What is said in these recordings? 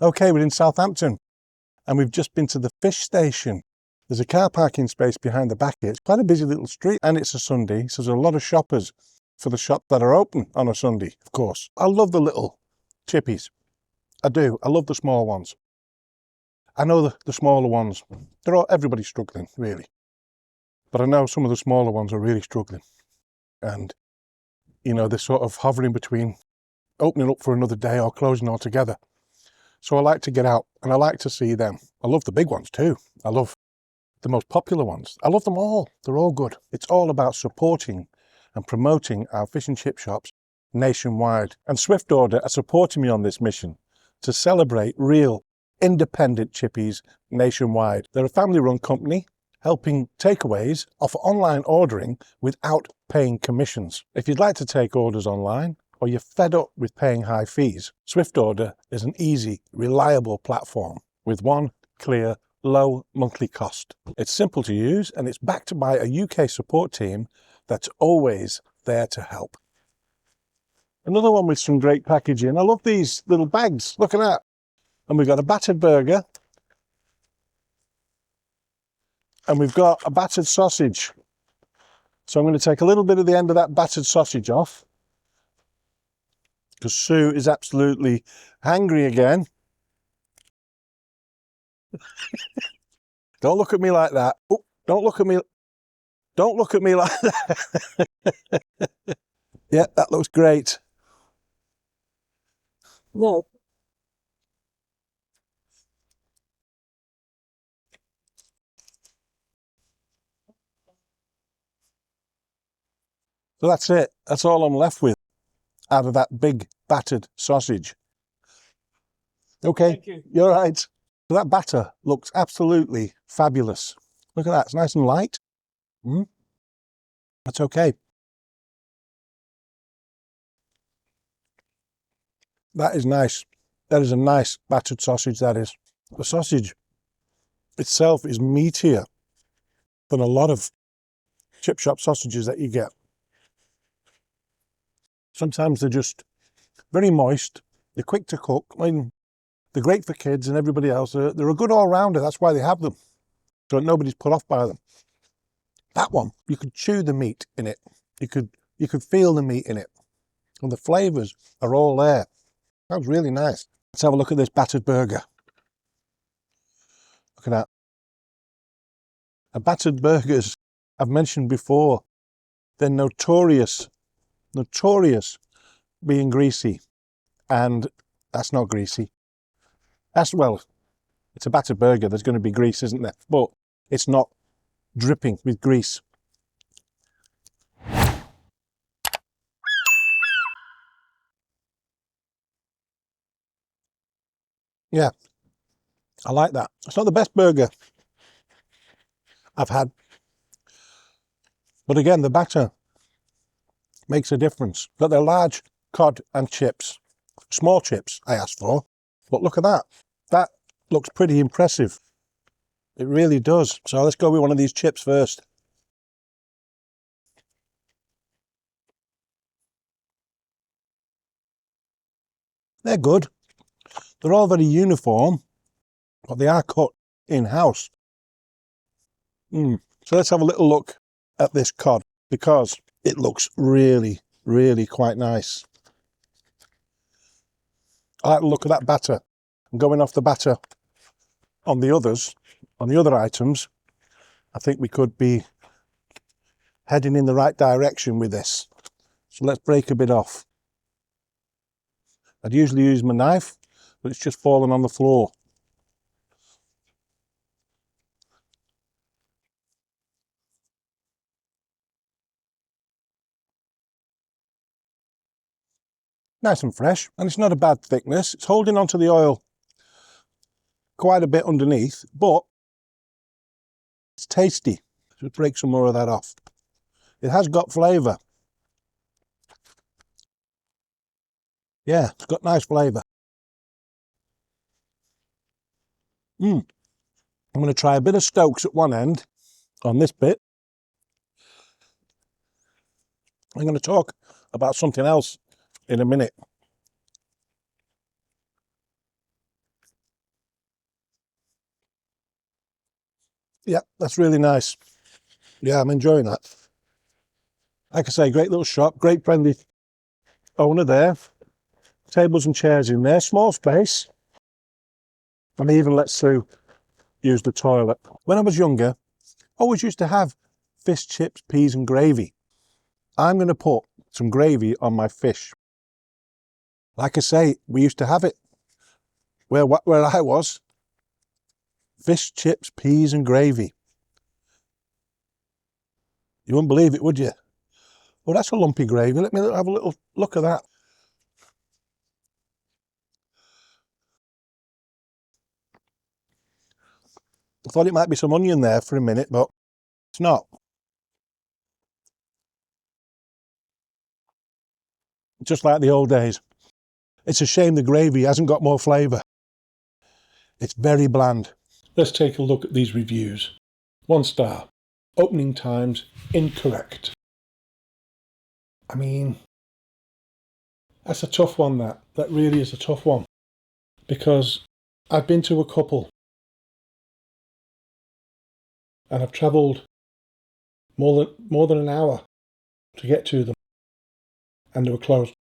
Okay, we're in Southampton and we've just been to the fish station. There's a car parking space behind the back here. It's quite a busy little street and it's a Sunday, so there's a lot of shoppers for the shops that are open on a Sunday, of course. I love the little chippies. I do. I love the small ones. I know the smaller ones, everybody's struggling, really. But I know some of the smaller ones are really struggling. And, you know, they're sort of hovering between opening up for another day or closing altogether. So I like to get out and I like to see them. I love the big ones too. I love the most popular ones. I love them all. They're all good. It's all about supporting and promoting our fish and chip shops nationwide. And Swift Order are supporting me on this mission to celebrate real independent chippies nationwide. They're a family-run company helping takeaways offer online ordering without paying commissions. If you'd like to take orders online, or you're fed up with paying high fees, Swift Order is an easy, reliable platform with one clear, low monthly cost. It's simple to use and it's backed by a UK support team that's always there to help. Another one with some great packaging. I love these little bags. Look at that. And we've got a battered burger. And we've got a battered sausage. So I'm going to take a little bit of the end of that battered sausage off, because Sue is absolutely hangry again. Don't look at me like that. Oh, don't look at me. Don't look at me like that. Yeah, that looks great. No. So that's it. That's all I'm left with out of that big battered sausage. Okay, thank you. You're right. So that batter looks absolutely fabulous. Look at that. It's nice and light. That's okay. That is nice. That is a nice battered sausage, that is. The sausage itself is meatier than a lot of chip shop sausages that you get. Sometimes they're just very moist. They're quick to cook. I mean, they're great for kids and everybody else. They're a good all-rounder. That's why they have them, so nobody's put off by them. That one, you could chew the meat in it. You could feel the meat in it. And the flavours are all there. That was really nice. Let's have a look at this battered burger. Look at that. A battered burgers, I've mentioned before, they're notorious being greasy. And that's not greasy. Well, it's a battered burger. There's going to be grease, isn't there? But it's not dripping with grease. Yeah, I like that. It's not the best burger I've had. But again, the batter makes a difference. Got their large cod and chips. Small chips I asked for. But look at that. That looks pretty impressive. It really does. So let's go with one of these chips first. They're good. They're all very uniform, but they are cut in-house. So let's have a little look at this cod, because it looks really, really quite nice. I like the look of that batter. And going off the batter on the other items, I think we could be heading in the right direction with this. So let's break a bit off. I'd usually use my knife, but it's just fallen on the floor. Nice and fresh, and it's not a bad thickness. It's holding onto the oil quite a bit underneath, but it's tasty. Just break some more of that off. It has got flavour. Yeah, it's got nice flavour. I'm going to try a bit of Stokes at one end on this bit. I'm going to talk about something else in a minute. Yeah, that's really nice. Yeah, I'm enjoying that. Like I say, great little shop, great friendly owner there. Tables and chairs in there, small space. And he even lets Sue use the toilet. When I was younger, I always used to have fish, chips, peas and gravy. I'm going to put some gravy on my fish. Like I say, we used to have it where I was. Fish, chips, peas and gravy. You wouldn't believe it, would you? Well, that's a lumpy gravy. Let me have a little look at that. I thought it might be some onion there for a minute, but it's not. Just like the old days. It's a shame the gravy hasn't got more flavour. It's very bland. Let's take a look at these reviews. 1 star. Opening times incorrect. I mean, that's a tough one, that. That really is a tough one. Because I've been to a couple and I've travelled more than an hour to get to them, and they were closed.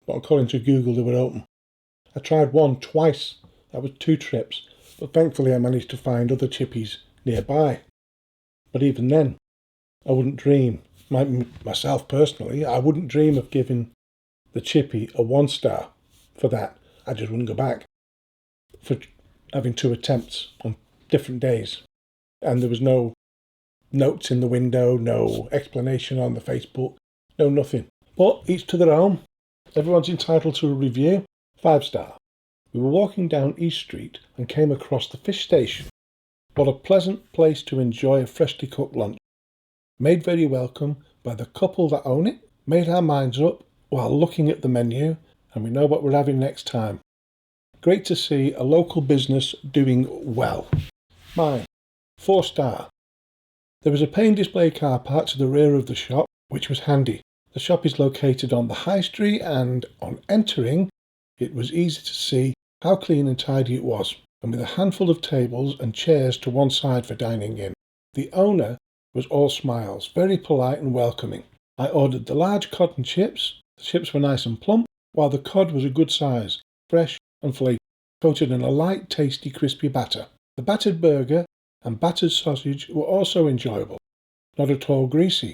But according to Google, they were open. I tried one twice. That was 2 trips. But thankfully I managed to find other chippies nearby. But even then, I wouldn't dream, myself personally, I wouldn't dream of giving the chippy a 1 star for that. I just wouldn't go back. For having 2 attempts on different days. And there was no notes in the window, no explanation on the Facebook, no nothing. But each to their own. Everyone's entitled to a review. 5 star. We were walking down East Street and came across the fish station. What a pleasant place to enjoy a freshly cooked lunch. Made very welcome by the couple that own it. Made our minds up while looking at the menu, and we know what we're having next time. Great to see a local business doing well. Mine. 4 star. There was a paying display car park to the rear of the shop, which was handy. The shop is located on the high street, and on entering, it was easy to see how clean and tidy it was, and with a handful of tables and chairs to one side for dining in. The owner was all smiles, very polite and welcoming. I ordered the large cod and chips. The chips were nice and plump, while the cod was a good size, fresh and flaky, coated in a light, tasty, crispy batter. The battered burger and battered sausage were also enjoyable, not at all greasy,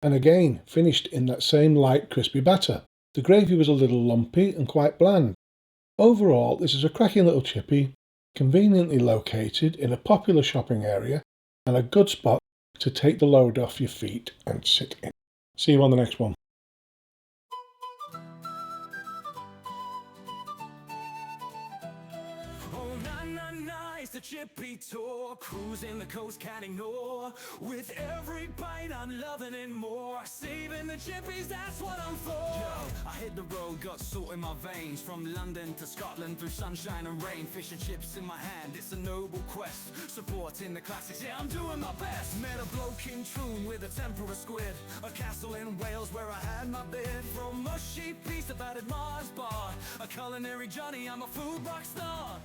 and again finished in that same light, crispy batter. The gravy was a little lumpy and quite bland. Overall, this is a cracking little chippy, conveniently located in a popular shopping area and a good spot to take the load off your feet and sit in. See you on the next one. The Chippy tour, cruising the coast, can't ignore. With every bite I'm loving it more. Saving the chippies, that's what I'm for. Yo, I hit the road, got salt in my veins. From London to Scotland, through sunshine and rain. Fish and chips in my hand, it's a noble quest. Supporting the classics, yeah, I'm doing my best. Met a bloke in Troon with a tempura squid. A castle in Wales where I had my bid. From mushy piece of battered Mars bar. A culinary Johnny, I'm a food rock star.